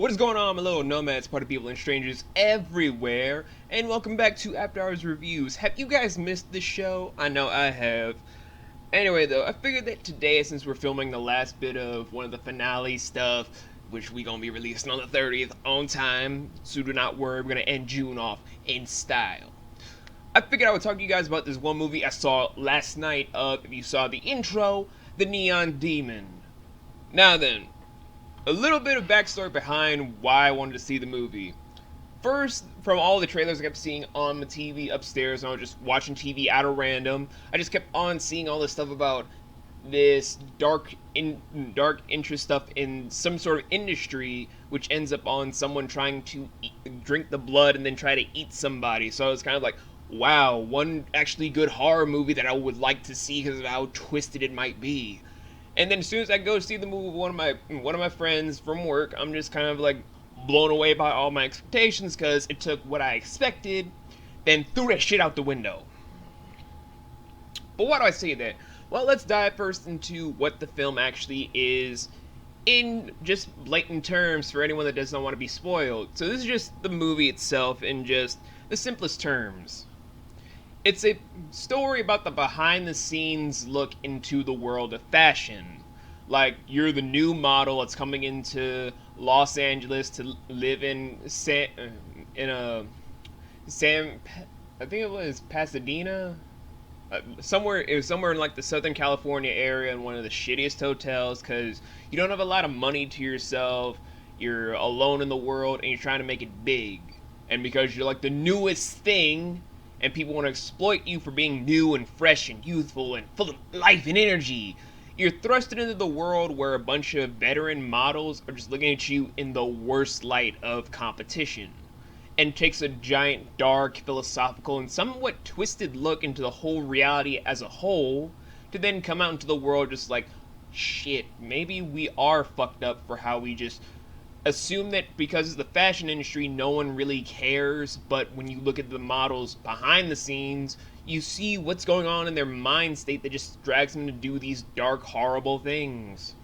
What is going on, my little nomads, party people, and strangers everywhere? And welcome back to After Hours Reviews. Have you guys missed this show? I know I have. Anyway, though, I figured that today, since we're filming the last bit of one of the finale stuff, which we gonna be releasing on the 30th on time, so do not worry, we're gonna end June off in style. I figured I would talk to you guys about this one movie I saw last night. If you saw the intro, The Neon Demon. Now then, a little bit of backstory behind why I wanted to see the movie. First, from all the trailers I kept seeing on the TV upstairs, and I was just watching TV out of random, I just kept on seeing all this stuff about this dark interest stuff in some sort of industry, which ends up on someone trying to drink the blood and then try to eat somebody. So I was kind of like, wow, one actually good horror movie that I would like to see because of how twisted it might be. And then as soon as I go see the movie with one of my friends from work, I'm just kind of like blown away by all my expectations because it took what I expected, then threw that shit out the window. But why do I say that? Well, let's dive first into what the film actually is in just blatant terms for anyone that doesn't want to be spoiled. So this is just the movie itself in just the simplest terms. It's a story about the behind-the-scenes look into the world of fashion. Like, you're the new model that's coming into Los Angeles to live in I think it was Pasadena? It was somewhere in like the Southern California area in one of the shittiest hotels because you don't have a lot of money to yourself, you're alone in the world, and you're trying to make it big. And because you're like the newest thing, and people want to exploit you for being new and fresh and youthful and full of life and energy, you're thrusted into the world where a bunch of veteran models are just looking at you in the worst light of competition. And takes a giant, dark, philosophical, and somewhat twisted look into the whole reality as a whole, to then come out into the world just like, shit, maybe we are fucked up for how we just assume that because it's the fashion industry, no one really cares, but when you look at the models behind the scenes, you see what's going on in their mind state that just drags them to do these dark, horrible things.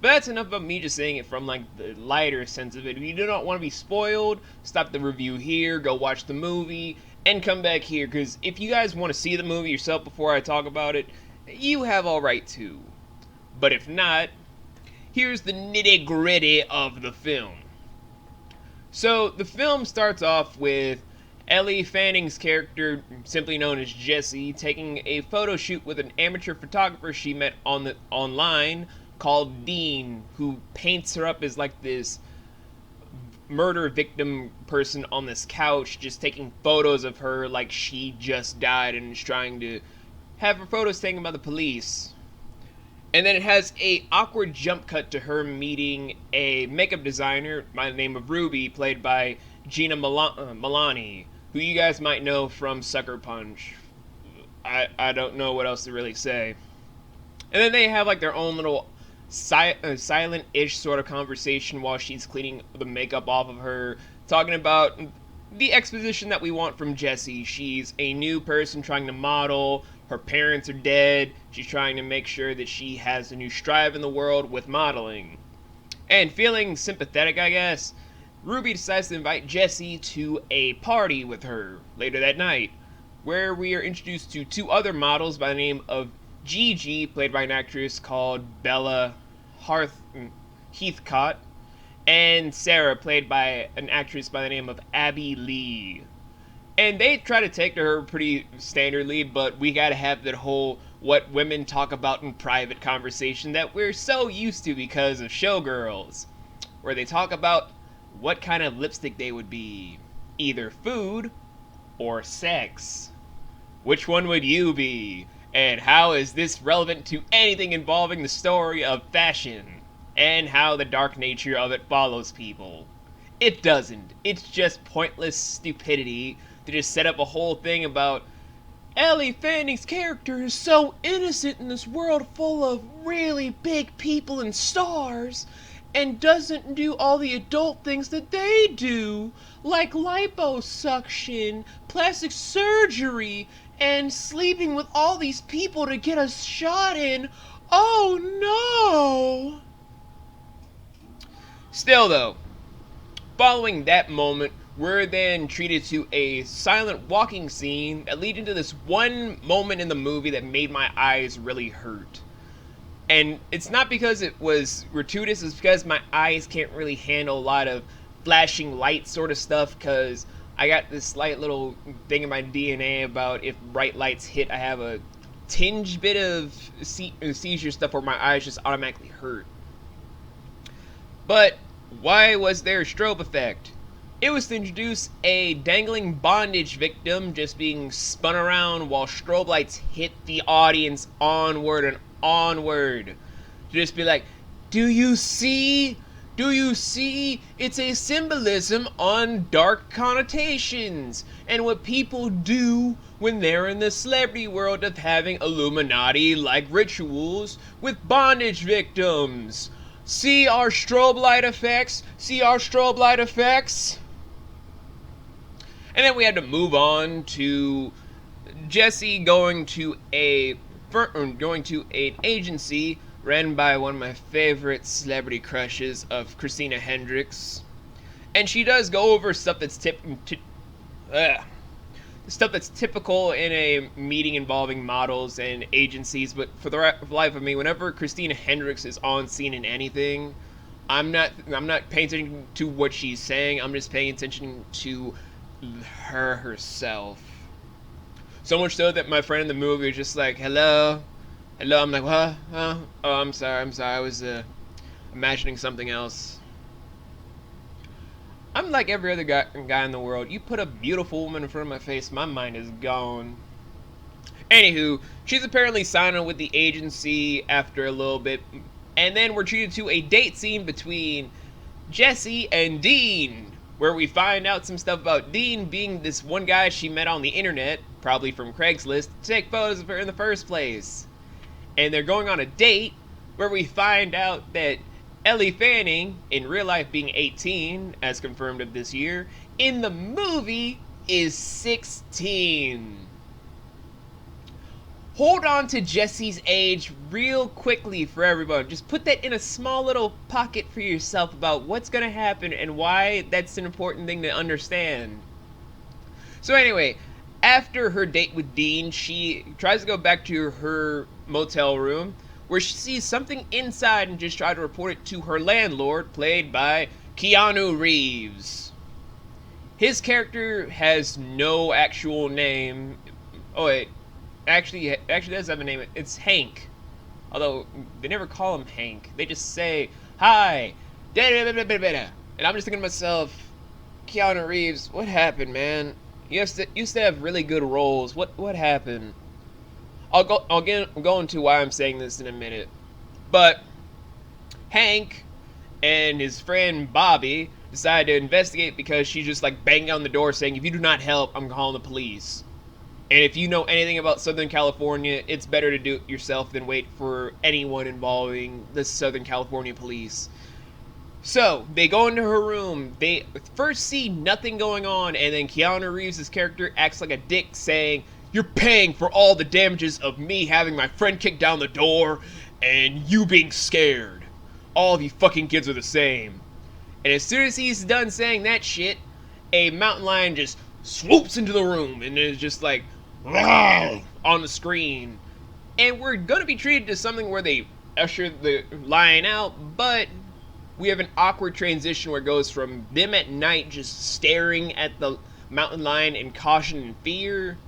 But that's enough about me just saying it from like the lighter sense of it. If you do not want to be spoiled, stop the review here, go watch the movie, and come back here, because if you guys want to see the movie yourself before I talk about it, you have all right to. But if not, here's the nitty-gritty of the film. So, the film starts off with Ellie Fanning's character, simply known as Jessie, taking a photo shoot with an amateur photographer she met online called Dean, who paints her up as like this murder victim person on this couch, just taking photos of her like she just died and is trying to have her photos taken by the police. And then it has a awkward jump cut to her meeting a makeup designer by the name of Ruby, played by Gina Milani, who you guys might know from Sucker Punch. I don't know what else to really say. And then they have like their own little silent-ish sort of conversation while she's cleaning the makeup off of her, talking about the exposition that we want from Jessie. She's a new person trying to model. Her parents are dead. She's trying to make sure that she has a new strive in the world with modeling. And feeling sympathetic, I guess, Ruby decides to invite Jessie to a party with her later that night, where we are introduced to two other models by the name of Gigi, played by an actress called Bella Heathcott, and Sarah, played by an actress by the name of Abby Lee. And they try to take to her pretty standardly, but we gotta have that whole what women talk about in private conversation that we're so used to because of Showgirls, where they talk about what kind of lipstick they would be. Either food or sex. Which one would you be? And how is this relevant to anything involving the story of fashion? And how the dark nature of it follows people? It doesn't. It's just pointless stupidity to just set up a whole thing about Ellie Fanning's character is so innocent in this world full of really big people and stars, and doesn't do all the adult things that they do, like liposuction, plastic surgery, and sleeping with all these people to get a shot in. Oh no! Still though, Following that moment, we're then treated to a silent walking scene that leads into this one moment in the movie that made my eyes really hurt. And it's not because it was gratuitous, it's because my eyes can't really handle a lot of flashing light sort of stuff, because I got this slight little thing in my DNA about if bright lights hit, I have a tinge bit of seizure stuff where my eyes just automatically hurt. But why was there a strobe effect? It was to introduce a dangling bondage victim just being spun around while strobe lights hit the audience onward and onward. To just be like, do you see? Do you see? It's a symbolism on dark connotations and what people do when they're in the celebrity world of having Illuminati-like rituals with bondage victims. See our strobe light effects? See our strobe light effects? And then we had to move on to Jessie going to an agency ran by one of my favorite celebrity crushes of Christina Hendricks. And she does go over stuff that's typical in a meeting involving models and agencies, but for the life of me, whenever Christina Hendricks is on scene in anything, I'm not paying attention to what she's saying, I'm just paying attention to her herself. So much so that my friend in the movie was just like, hello. I'm like, what? Huh? Oh, I'm sorry, I was imagining something else. I'm like every other guy in the world. You put a beautiful woman in front of my face, my mind is gone. Anywho, she's apparently signed on with the agency after a little bit, and then we're treated to a date scene between Jessie and Dean, where we find out some stuff about Dean being this one guy she met on the internet, probably from Craigslist, to take photos of her in the first place. And they're going on a date where we find out that Ellie Fanning, in real life being 18, as confirmed of this year, in the movie is 16. Hold on to Jessie's age real quickly for everyone. Just put that in a small little pocket for yourself about what's going to happen and why that's an important thing to understand. So anyway, after her date with Dean, she tries to go back to her motel room, where she sees something inside and just tries to report it to her landlord, played by Keanu Reeves. His character has no actual name. Oh wait, actually does have a name. It's Hank. Although they never call him Hank. They just say, hi. And I'm just thinking to myself, Keanu Reeves, what happened, man? You used to have really good roles. What happened? I'll go into why I'm saying this in a minute. But Hank and his friend Bobby decided to investigate because she's just like banging on the door saying, if you do not help, I'm calling the police. And if you know anything about Southern California, it's better to do it yourself than wait for anyone involving the Southern California police. So, they go into her room, they first see nothing going on, and then Keanu Reeves' character acts like a dick saying, you're paying for all the damages of me having my friend kick down the door, and you being scared. All of you fucking kids are the same. And as soon as he's done saying that shit, a mountain lion just swoops into the room, and is just like, Rawr! On the screen. And we're gonna be treated to something where they usher the lion out, but we have an awkward transition where it goes from them at night just staring at the mountain lion in caution and fear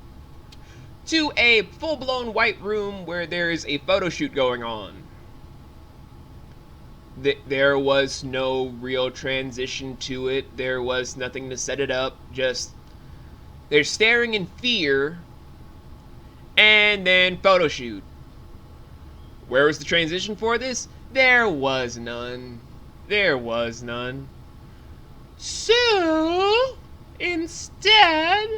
to a full-blown white room where there is a photo shoot going on. There was no real transition to it. There was nothing to set it up. Just they're staring in fear, and then photo shoot. Where was the transition for this? There was none. There was none. So, instead,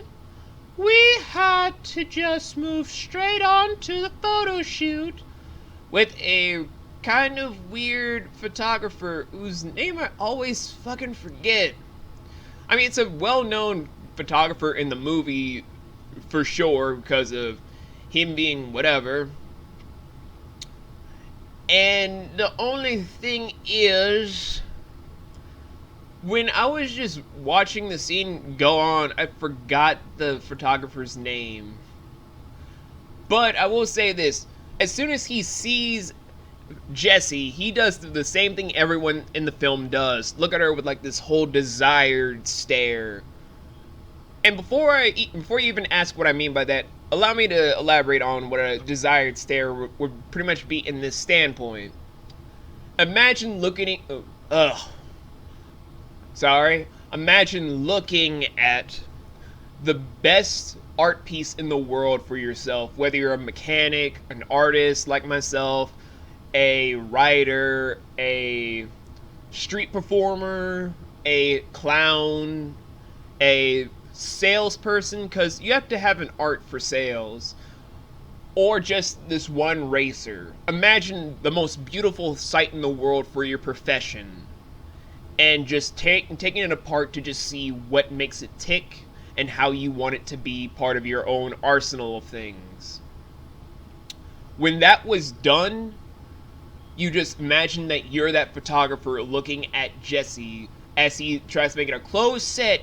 we had to just move straight on to the photo shoot with a kind of weird photographer whose name I always fucking forget. I mean, it's a well-known photographer in the movie for sure because of him being whatever. And the only thing is, When I was just watching the scene go on, I forgot the photographer's name. But I will say this: as soon as he sees Jessie, he does the same thing everyone in the film does. Look at her with like this whole desired stare. And before you even ask what I mean by that, allow me to elaborate on what a desired stare would pretty much be in this standpoint. Imagine looking at, imagine looking at the best art piece in the world for yourself, whether you're a mechanic, an artist like myself, a writer, a street performer, a clown, a salesperson, because you have to have an art for sales, or just this one racer. Imagine the most beautiful sight in the world for your profession, and just taking it apart to just see what makes it tick and how you want it to be part of your own arsenal of things. When that was done, you just imagine that you're that photographer looking at Jessie as he tries to make it a closed set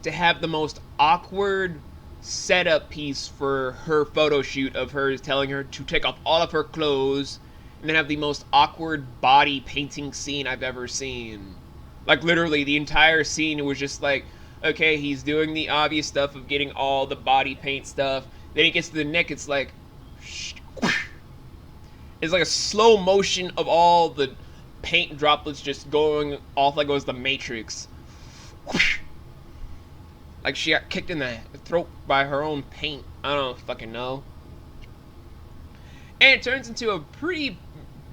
to have the most awkward setup piece for her photo shoot of her telling her to take off all of her clothes, and then have the most awkward body painting scene I've ever seen. Like, literally, the entire scene was just like, okay, he's doing the obvious stuff of getting all the body paint stuff. Then he gets to the neck, it's like, it's like a slow motion of all the paint droplets just going off like it was the Matrix. Like she got kicked in the throat by her own paint. I don't fucking know. And it turns into a pretty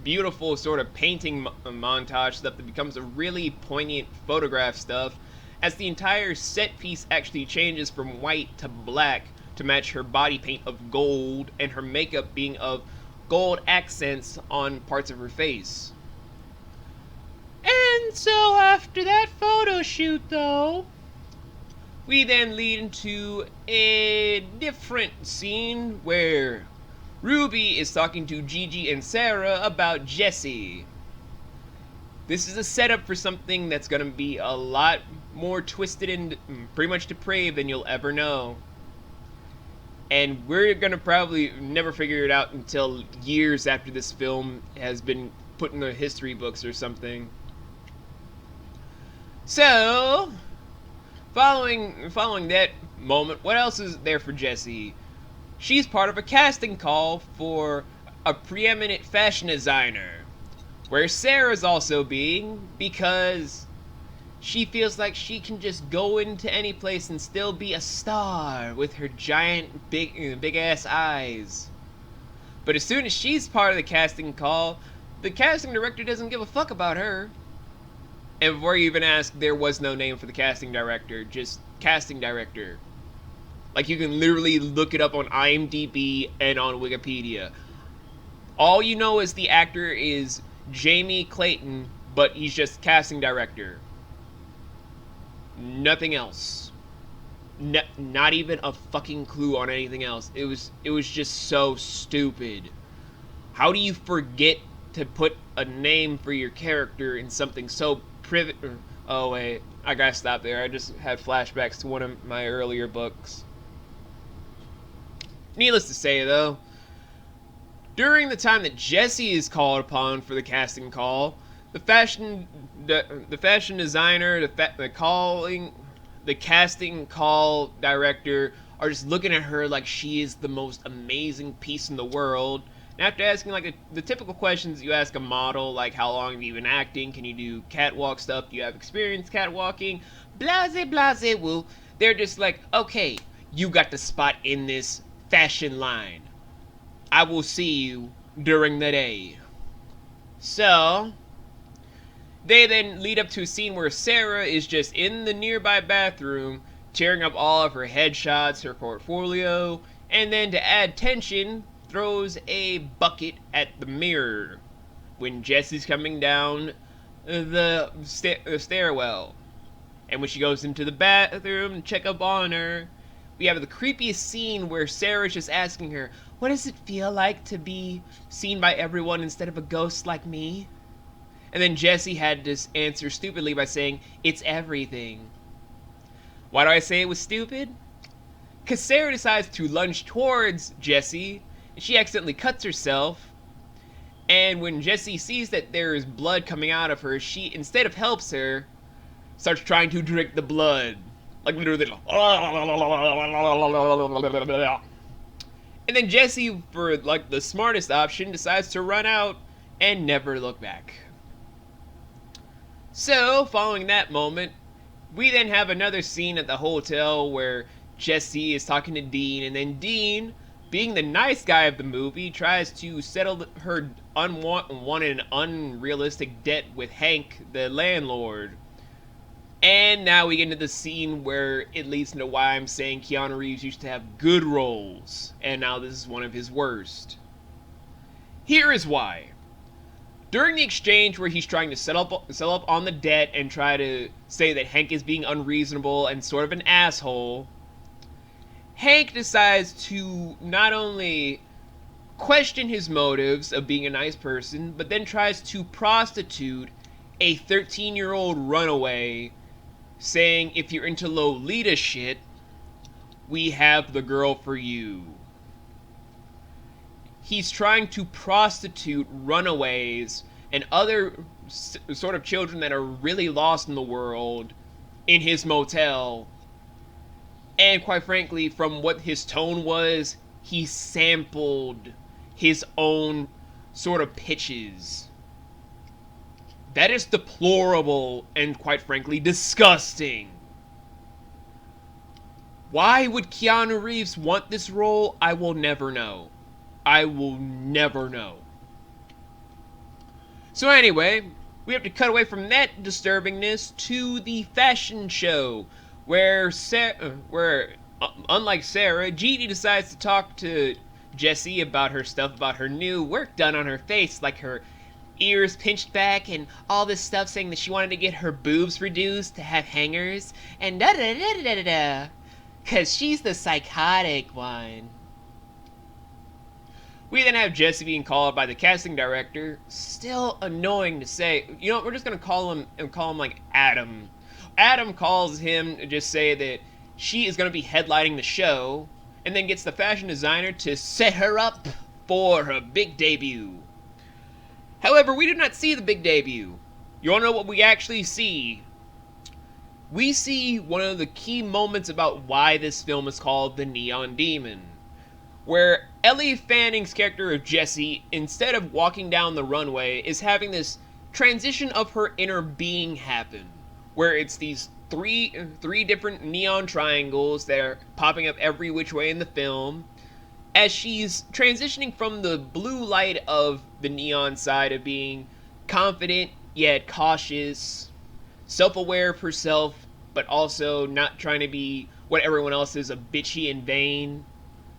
beautiful sort of painting montage stuff that becomes a really poignant photograph stuff, as the entire set piece actually changes from white to black to match her body paint of gold and her makeup being of gold accents on parts of her face. And so after that photo shoot though, we then lead into a different scene where Ruby is talking to Gigi and Sarah about Jessie. This is a setup for something that's going to be a lot more twisted and pretty much depraved than you'll ever know. And we're going to probably never figure it out until years after this film has been put in the history books or something. So, following that moment, what else is there for Jessie? She's part of a casting call for a preeminent fashion designer, where Sarah's also being, because she feels like she can just go into any place and still be a star with her giant big ass eyes. But as soon as she's part of the casting call, the casting director doesn't give a fuck about her. And before you even ask, there was no name for the casting director, just casting director. Like, you can literally look it up on IMDb and on Wikipedia. All you know is the actor is Jamie Clayton, but he's just casting director. Nothing else. Not even a fucking clue on anything else. It was just so stupid. How do you forget to put a name for your character in something so Oh wait, I gotta stop there. I just had flashbacks to one of my earlier books. Needless to say, though, during the time that Jessie is called upon for the casting call, the fashion designer, the casting call director are just looking at her like she is the most amazing piece in the world. And after asking like the typical questions you ask a model, like how long have you been acting, can you do catwalk stuff, do you have experience catwalking, blase woo, they're just like, okay, you got the spot in this fashion line. I will see you during the day. So, they then lead up to a scene where Sarah is just in the nearby bathroom, tearing up all of her headshots, her portfolio, and then to add tension, throws a bucket at the mirror when Jessie's coming down the stairwell. And when she goes into the bathroom to check up on her, we have the creepiest scene where Sarah's just asking her, what does it feel like to be seen by everyone instead of a ghost like me? And then Jessie had to answer stupidly by saying, "It's everything." Why do I say it was stupid? Because Sarah decides to lunge towards Jessie, and she accidentally cuts herself. And when Jessie sees that there is blood coming out of her, she, instead of helps her, starts trying to drink the blood. Like literally. And then Jessie, for like the smartest option, decides to run out and never look back. So, following that moment, we then have another scene at the hotel where Jessie is talking to Dean, and then Dean, being the nice guy of the movie, tries to settle her unwanted and unrealistic debt with Hank, the landlord. And now we get into the scene where it leads into why I'm saying Keanu Reeves used to have good roles, and now this is one of his worst. Here is why. During the exchange where he's trying to settle up on the debt and try to say that Hank is being unreasonable and sort of an asshole, Hank decides to not only question his motives of being a nice person, but then tries to prostitute a 13-year-old runaway, saying, "If you're into Lolita shit, we have the girl for you." He's trying to prostitute runaways and other sort of children that are really lost in the world in his motel. And quite frankly, from what his tone was, he sampled his own sort of pitches. That is deplorable and, quite frankly, disgusting. Why would Keanu Reeves want this role? I will never know. I will never know. So anyway, we have to cut away from that disturbingness to the fashion show, where unlike Sarah, Jeannie decides to talk to Jessie about her stuff, about her new work done on her face, like her ears pinched back and all this stuff, saying that she wanted to get her boobs reduced to have hangers and da da da da da da, cause she's the psychotic one. We then have Jessie being called by the casting director. Still annoying to say. You know, we're just gonna call him like Adam. Adam calls him to just say that she is gonna be headlining the show, and then gets the fashion designer to set her up for her big debut. However, we do not see the big debut. You wanna know what we actually see? We see one of the key moments about why this film is called The Neon Demon, where Ellie Fanning's character of Jessie, instead of walking down the runway, is having this transition of her inner being happen, where it's these three different neon triangles that are popping up every which way in the film, as she's transitioning from the blue light of the neon side of being confident yet cautious, self-aware of herself, but also not trying to be what everyone else is, a bitchy and vain,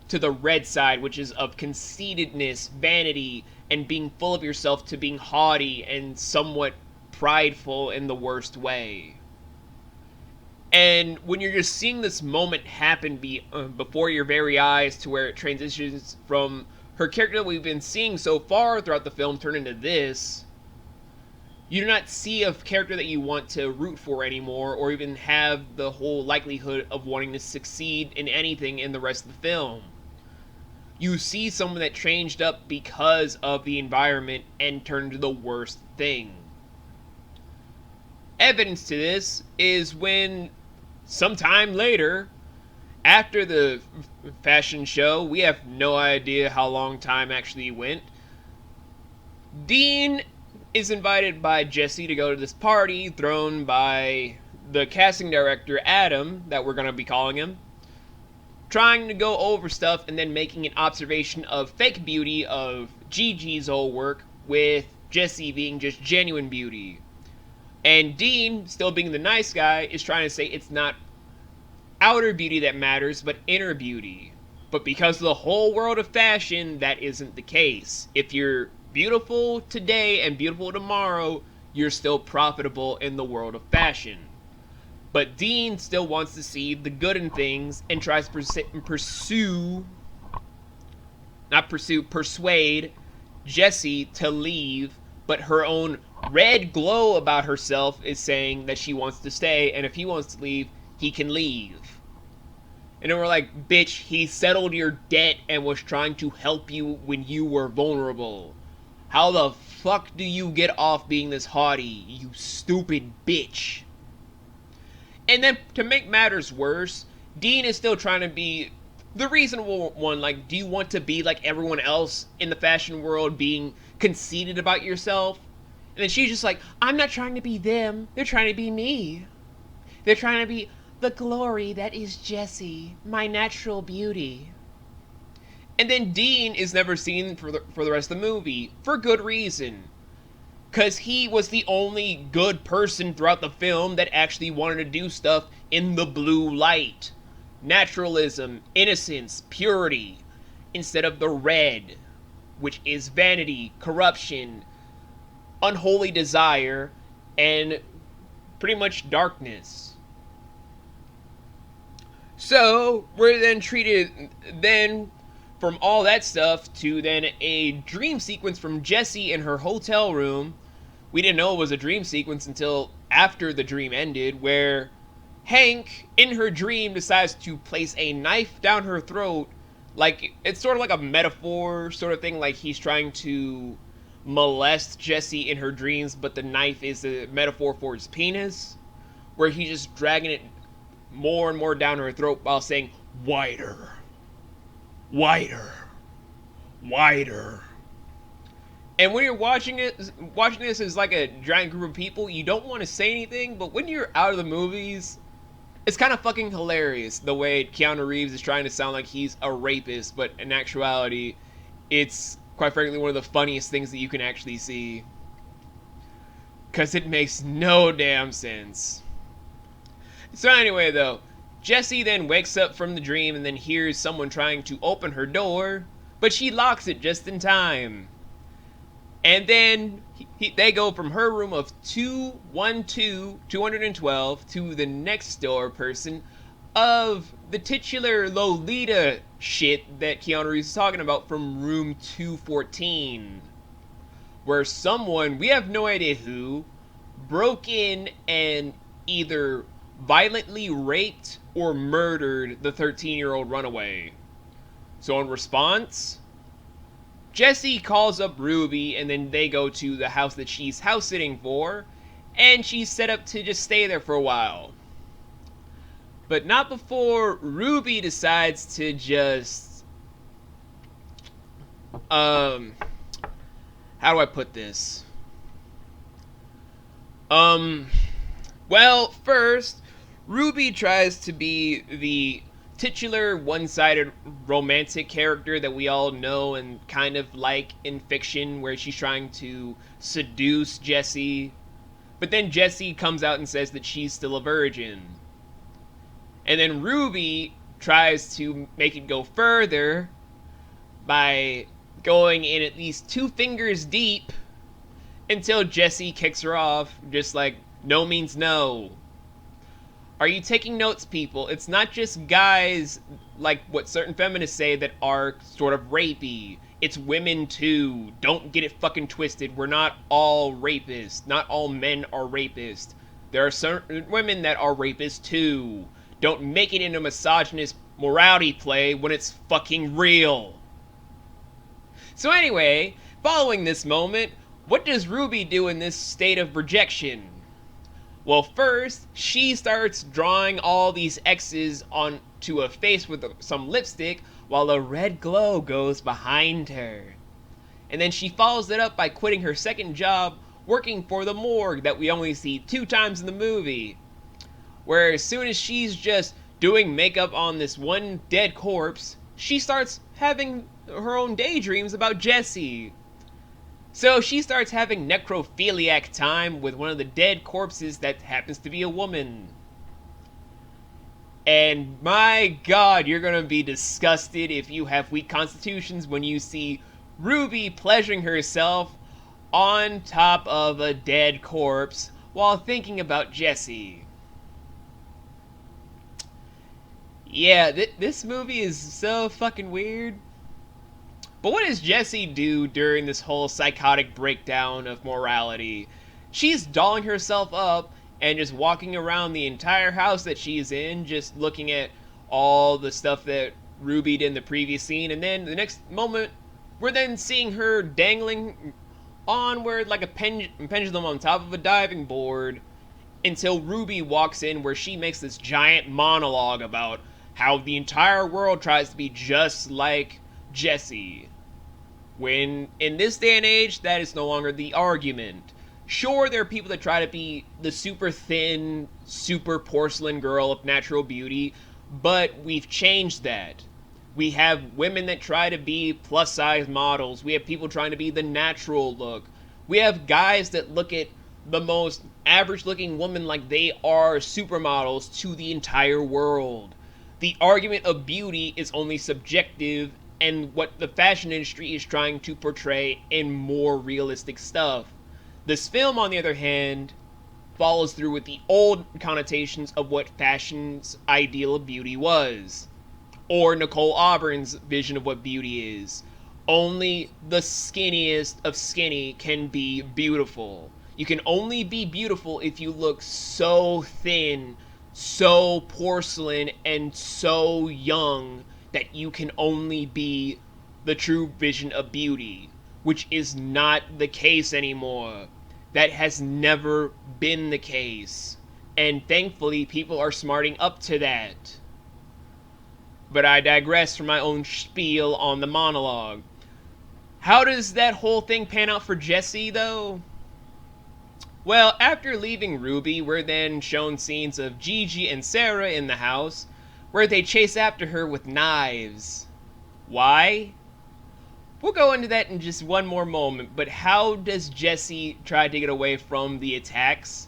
to the red side, which is of conceitedness, vanity, and being full of yourself, to being haughty and somewhat prideful in the worst way. And when you're just seeing this moment happen before your very eyes, to where it transitions from her character that we've been seeing so far throughout the film turn into this, you do not see a character that you want to root for anymore, or even have the whole likelihood of wanting to succeed in anything in the rest of the film. You see someone that changed up because of the environment and turned into the worst thing. Evidence to this is when, sometime later, after the fashion show, we have no idea how long time actually went, Dean is invited by Jessie to go to this party thrown by the casting director, Adam, that we're going to be calling him, trying to go over stuff and then making an observation of fake beauty of Gigi's old work, with Jessie being just genuine beauty. And Dean, still being the nice guy, is trying to say it's not outer beauty that matters, but inner beauty. But because of the whole world of fashion, that isn't the case. If you're beautiful today and beautiful tomorrow, you're still profitable in the world of fashion. But Dean still wants to see the good in things and tries to persuade Jessie to leave, but her own red glow about herself is saying that she wants to stay, and if he wants to leave, he can leave. And then we're like, bitch, he settled your debt and was trying to help you when you were vulnerable. How the fuck do you get off being this haughty, you stupid bitch? And then, to make matters worse, Dean is still trying to be the reasonable one. Like, do you want to be like everyone else in the fashion world, being conceited about yourself? And then she's just like, I'm not trying to be them. They're trying to be me. They're trying to be the glory that is Jessie, my natural beauty. And then Dean is never seen for the rest of the movie, for good reason. Because he was the only good person throughout the film that actually wanted to do stuff in the blue light. Naturalism, innocence, purity, instead of the red, which is vanity, corruption, unholy desire, and pretty much darkness. So, we're then treated then from all that stuff to then a dream sequence from Jessie in her hotel room. We didn't know it was a dream sequence until after the dream ended, where Hank, in her dream, decides to place a knife down her throat. Like, it's sort of like a metaphor sort of thing, like he's trying to molest Jessie in her dreams, but the knife is a metaphor for his penis, where he's just dragging it more and more down her throat while saying, wider, wider, wider. And when you're watching this as like a giant group of people, you don't want to say anything, but when you're out of the movies, it's kind of fucking hilarious the way Keanu Reeves is trying to sound like he's a rapist, but in actuality, it's quite frankly one of the funniest things that you can actually see. Because it makes no damn sense. So anyway, though, Jessie then wakes up from the dream and then hears someone trying to open her door, but she locks it just in time. And then they go from her room of 212 to the next door person of the titular Lolita shit that Keanu Reeves is talking about from room 214. Where someone, we have no idea who, broke in and either violently raped or murdered the 13-year-old runaway. So in response, Jessie calls up Ruby, and then they go to the house that she's house sitting for, and she's set up to just stay there for a while. But not before Ruby decides to just how do I put this? Well, first, Ruby tries to be the titular one-sided romantic character that we all know and kind of like in fiction, where she's trying to seduce Jessie. But then Jessie comes out and says that she's still a virgin. And then Ruby tries to make it go further by going in at least 2 fingers deep until Jessie kicks her off, just like, no means no. Are you taking notes, people? It's not just guys, like what certain feminists say, that are sort of rapey. It's women too. Don't get it fucking twisted. We're not all rapists. Not all men are rapists. There are certain women that are rapists too. Don't make it into a misogynist morality play when it's fucking real. So anyway, following this moment, what does Ruby do in this state of rejection? Well, first, she starts drawing all these X's onto a face with some lipstick while a red glow goes behind her. And then she follows it up by quitting her second job working for the morgue that we only see 2 times in the movie. Where as soon as she's just doing makeup on this one dead corpse, she starts having her own daydreams about Jessie. So she starts having necrophiliac time with one of the dead corpses that happens to be a woman. And my god, you're gonna be disgusted if you have weak constitutions when you see Ruby pleasuring herself on top of a dead corpse while thinking about Jessie. Yeah, this movie is so fucking weird. But what does Jessie do during this whole psychotic breakdown of morality? She's dolling herself up and just walking around the entire house that she's in, just looking at all the stuff that Ruby did in the previous scene. And then the next moment, we're then seeing her dangling onward like a pendulum on top of a diving board until Ruby walks in, where she makes this giant monologue about how the entire world tries to be just like Jessie. When in this day and age, that is no longer the argument. Sure, there are people that try to be the super thin, super porcelain girl of natural beauty, but we've changed that. We have women that try to be plus size models. We have people trying to be the natural look. We have guys that look at the most average looking woman like they are supermodels to the entire world. The argument of beauty is only subjective, and what the fashion industry is trying to portray in more realistic stuff. This film, on the other hand, follows through with the old connotations of what fashion's ideal of beauty was. Or Nicole Auburn's vision of what beauty is. Only the skinniest of skinny can be beautiful. You can only be beautiful if you look so thin, so porcelain, and so young that you can only be the true vision of beauty, which is not the case anymore. That has never been the case. And thankfully, people are smarting up to that. But I digress from my own spiel on the monologue. How does that whole thing pan out for Jessie, though? Well, after leaving Ruby, we're then shown scenes of Gigi and Sarah in the house, where they chase after her with knives. Why? We'll go into that in just one more moment, but how does Jessie try to get away from the attacks?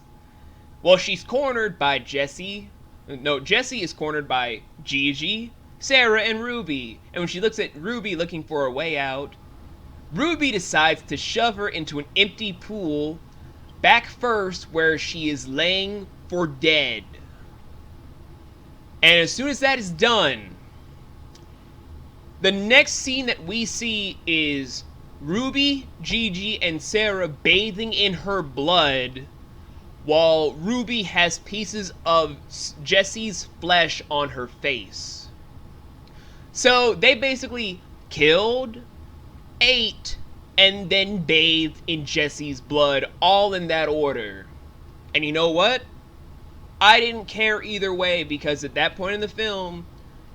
Well, she's cornered by Jessie is cornered by Gigi, Sarah, and Ruby. And when she looks at Ruby looking for a way out, Ruby decides to shove her into an empty pool, back first, where she is laying for dead. And as soon as that is done, the next scene that we see is Ruby, Gigi, and Sarah bathing in her blood, while Ruby has pieces of Jessie's flesh on her face. So they basically killed, ate, and then bathed in Jessie's blood, all in that order. And you know what? I didn't care either way, because at that point in the film,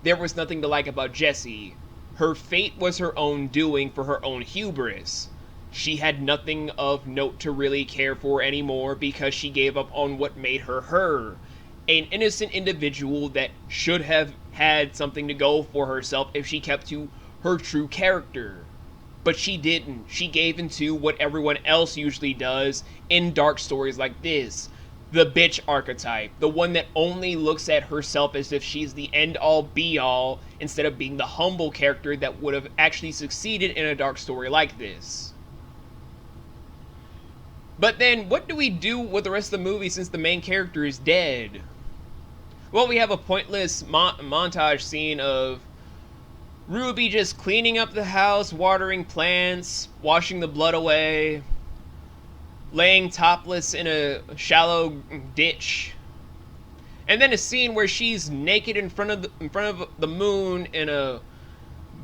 there was nothing to like about Jessie. Her fate was her own doing for her own hubris. She had nothing of note to really care for anymore because she gave up on what made her her. An innocent individual that should have had something to go for herself if she kept to her true character. But she didn't. She gave into what everyone else usually does in dark stories like this. The bitch archetype, the one that only looks at herself as if she's the end-all be-all, instead of being the humble character that would have actually succeeded in a dark story like this. But then, what do we do with the rest of the movie since the main character is dead? Well, we have a pointless montage scene of Ruby just cleaning up the house, watering plants, washing the blood away, laying topless in a shallow ditch, and then a scene where she's naked in front of the moon in a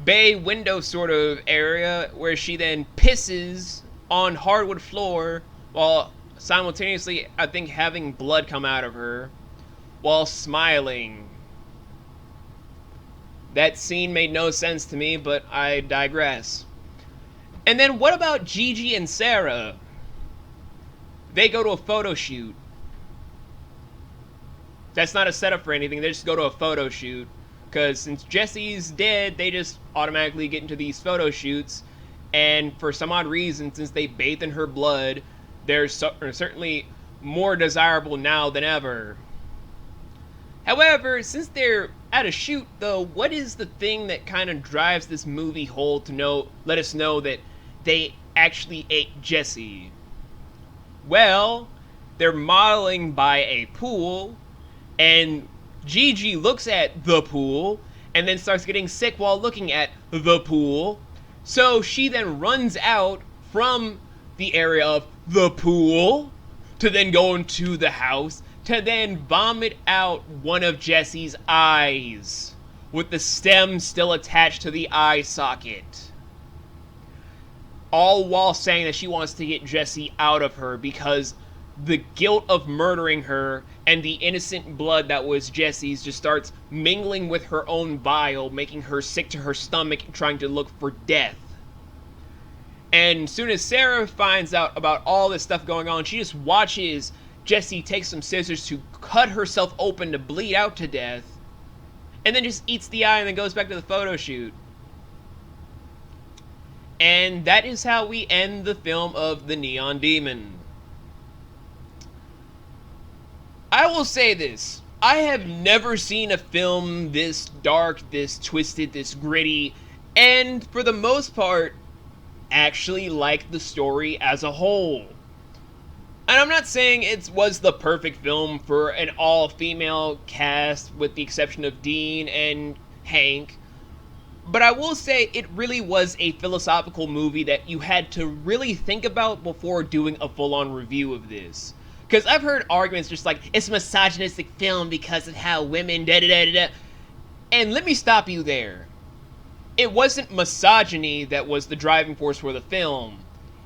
bay window sort of area, where she then pisses on hardwood floor while simultaneously, I think, having blood come out of her while smiling. That scene made no sense to me, but I digress. And then what about Gigi and Sarah? They go to a photo shoot. That's not a setup for anything. They just go to a photo shoot. Because since Jessie's dead, they just automatically get into these photo shoots. And for some odd reason, since they bathed in her blood, they're certainly more desirable now than ever. However, since they're at a shoot, though, what is the thing that kind of drives this movie whole to let us know that they actually ate Jessie? Well, they're modeling by a pool, and Gigi looks at the pool, and then starts getting sick while looking at the pool. So she then runs out from the area of the pool to then go into the house, to then vomit out one of Jessie's eyes, with the stem still attached to the eye socket. All while saying that she wants to get Jessie out of her because the guilt of murdering her and the innocent blood that was Jessie's just starts mingling with her own bile, making her sick to her stomach, trying to look for death. And soon as Sarah finds out about all this stuff going on, she just watches Jessie take some scissors to cut herself open to bleed out to death, and then just eats the eye and then goes back to the photo shoot. And that is how we end the film of The Neon Demon. I will say this. I have never seen a film this dark, this twisted, this gritty, and for the most part, actually like the story as a whole. And I'm not saying it was the perfect film for an all-female cast with the exception of Dean and Hank, but I will say it really was a philosophical movie that you had to really think about before doing a full-on review of this. Because I've heard arguments just like, it's a misogynistic film because of how women da-da-da-da-da. And let me stop you there. It wasn't misogyny that was the driving force for the film.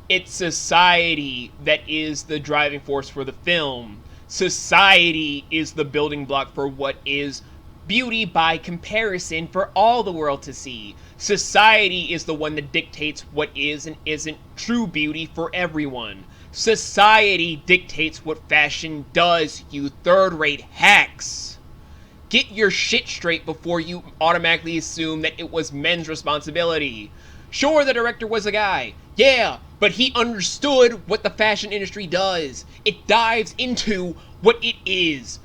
It's society that is the driving force for the film. Society is the building block for what is beauty by comparison for all the world to see. Society is the one that dictates what is and isn't true beauty for everyone. Society dictates what fashion does, you third-rate hacks. Get your shit straight before you automatically assume that it was men's responsibility. Sure, the director was a guy. Yeah, but he understood what the fashion industry does. It dives into what it is.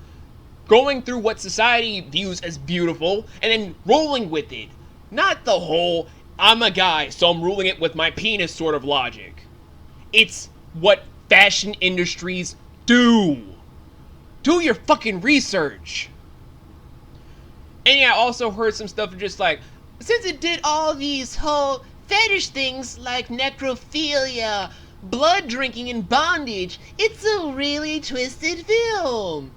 Going through what society views as beautiful, and then rolling with it. Not the whole, I'm a guy, so I'm ruling it with my penis sort of logic. It's what fashion industries do. Do your fucking research. And yeah, I also heard some stuff just like, since it did all these whole fetish things like necrophilia, blood drinking, and bondage, it's a really twisted film.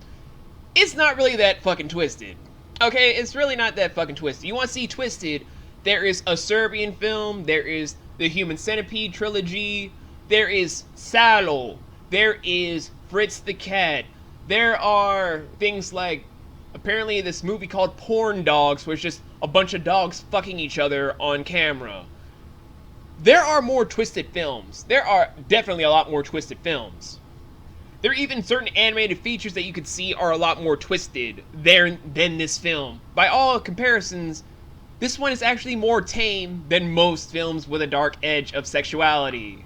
It's not really that fucking twisted. Okay, it's really not that fucking twisted. You want to see twisted, there is a Serbian film, there is the Human Centipede trilogy, there is Salo, there is Fritz the Cat, there are things like, apparently this movie called Porn Dogs, where it's just a bunch of dogs fucking each other on camera. There are more twisted films. There are definitely a lot more twisted films. There are even certain animated features that you could see are a lot more twisted than this film. By all comparisons, this one is actually more tame than most films with a dark edge of sexuality.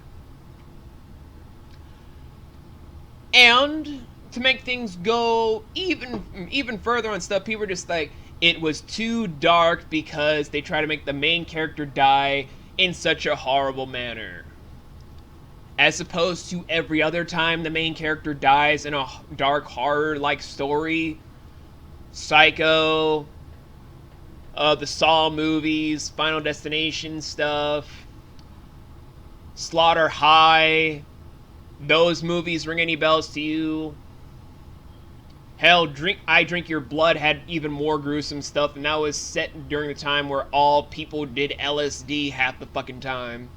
And to make things go even further on stuff, people are just like, it was too dark because they try to make the main character die in such a horrible manner. As opposed to every other time the main character dies in a dark horror-like story. Psycho, the Saw movies, Final Destination stuff, Slaughter High. Those movies ring any bells to you? Hell, I Drink Your Blood had even more gruesome stuff, and that was set during the time where all people did LSD half the fucking time.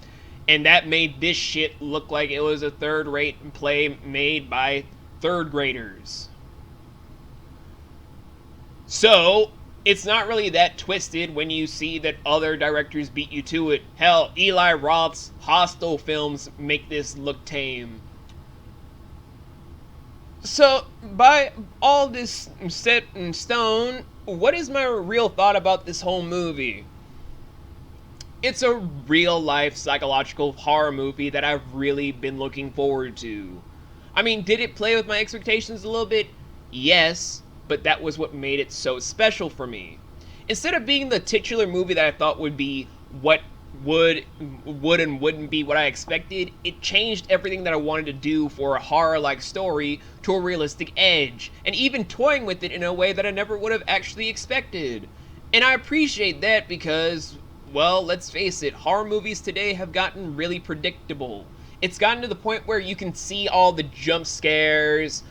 And that made this shit look like it was a third-rate play made by third graders. So, it's not really that twisted when you see that other directors beat you to it. Hell, Eli Roth's Hostel films make this look tame. So, by all this set in stone, what is my real thought about this whole movie? It's a real-life psychological horror movie that I've really been looking forward to. I mean, did it play with my expectations a little bit? Yes, but that was what made it so special for me. Instead of being the titular movie that I thought would be what would and wouldn't be what I expected, it changed everything that I wanted to do for a horror-like story to a realistic edge, and even toying with it in a way that I never would have actually expected. And I appreciate that because, well, let's face it, horror movies today have gotten really predictable. It's gotten to the point where you can see all the jump scares,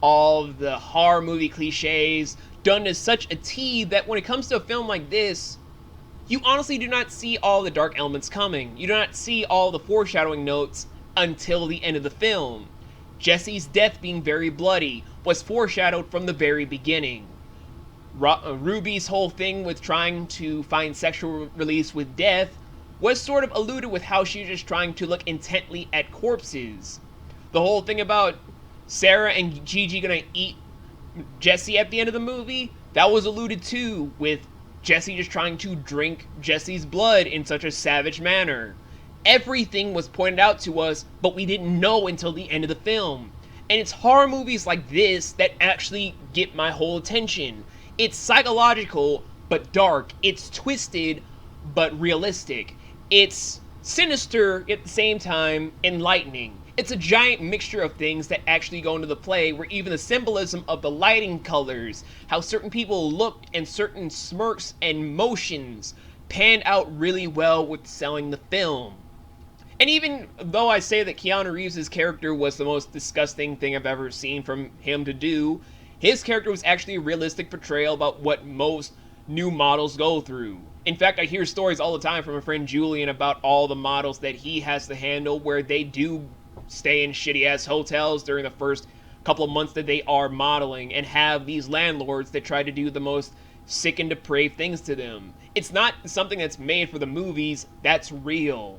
all the horror movie cliches done to such a T that when it comes to a film like this, you honestly do not see all the dark elements coming. You do not see all the foreshadowing notes until the end of the film. Jessie's death being very bloody was foreshadowed from the very beginning. Ruby's whole thing with trying to find sexual release with death was sort of alluded with how she was just trying to look intently at corpses. The whole thing about Sarah and Gigi gonna eat Jessie at the end of the movie, that was alluded to with Jessie just trying to drink Jessie's blood in such a savage manner. Everything was pointed out to us, but we didn't know until the end of the film. And it's horror movies like this that actually get my whole attention. It's psychological, but dark. It's twisted, but realistic. It's sinister at the same time, enlightening. It's a giant mixture of things that actually go into the play, where even the symbolism of the lighting colors, how certain people looked, and certain smirks and motions panned out really well with selling the film. And even though I say that Keanu Reeves' character was the most disgusting thing I've ever seen from him to do, his character was actually a realistic portrayal about what most new models go through. In fact, I hear stories all the time from a friend Julian about all the models that he has to handle where they do stay in shitty ass hotels during the first couple of months that they are modeling and have these landlords that try to do the most sick and depraved things to them. It's not something that's made for the movies, that's real.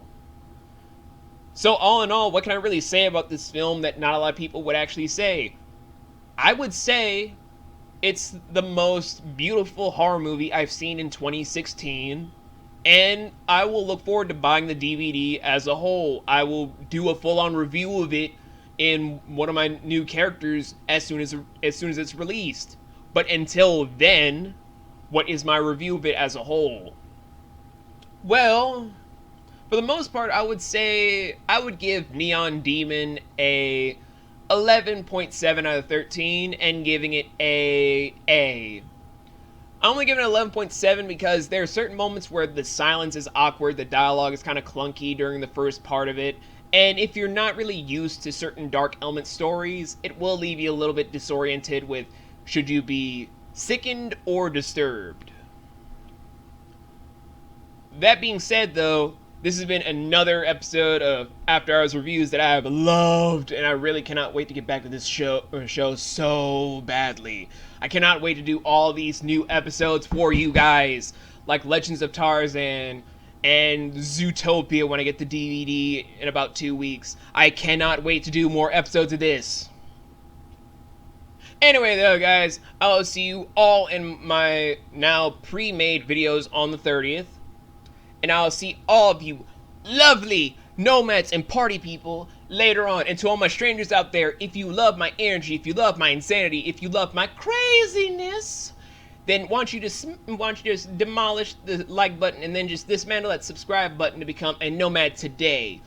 So all in all, what can I really say about this film that not a lot of people would actually say? I would say it's the most beautiful horror movie I've seen in 2016. And I will look forward to buying the DVD as a whole. I will do a full-on review of it in one of my new characters as soon as it's released. But until then, what is my review of it as a whole? Well, for the most part, I would say I would give Neon Demon a 11.7 out of 13 and giving it a A. I only give it an 11.7 because there are certain moments where the silence is awkward, the dialogue is kind of clunky during the first part of it, and if you're not really used to certain dark element stories, it will leave you a little bit disoriented with should you be sickened or disturbed. That being said though, this has been another episode of After Hours Reviews that I have loved, and I really cannot wait to get back to this show so badly. I cannot wait to do all these new episodes for you guys, like Legends of Tarzan and Zootopia when I get the DVD in about 2 weeks. I cannot wait to do more episodes of this. Anyway though guys, I'll see you all in my now pre-made videos on the 30th. And I'll see all of you lovely nomads and party people later on. And to all my strangers out there, if you love my energy, if you love my insanity, if you love my craziness, then why don't you just demolish the like button and then just dismantle that subscribe button to become a nomad today.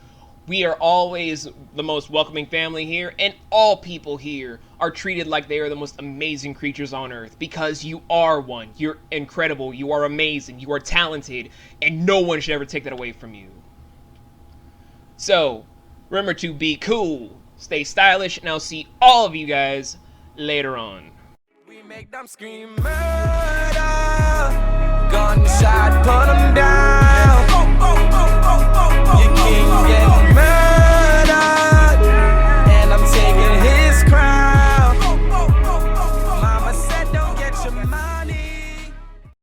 We are always the most welcoming family here, and all people here are treated like they are the most amazing creatures on earth, because you are one. You're incredible, you are amazing, you are talented, and no one should ever take that away from you. So, remember to be cool, stay stylish, and I'll see all of you guys later on. We make them scream murder, gunshot, put them down. You king, yeah.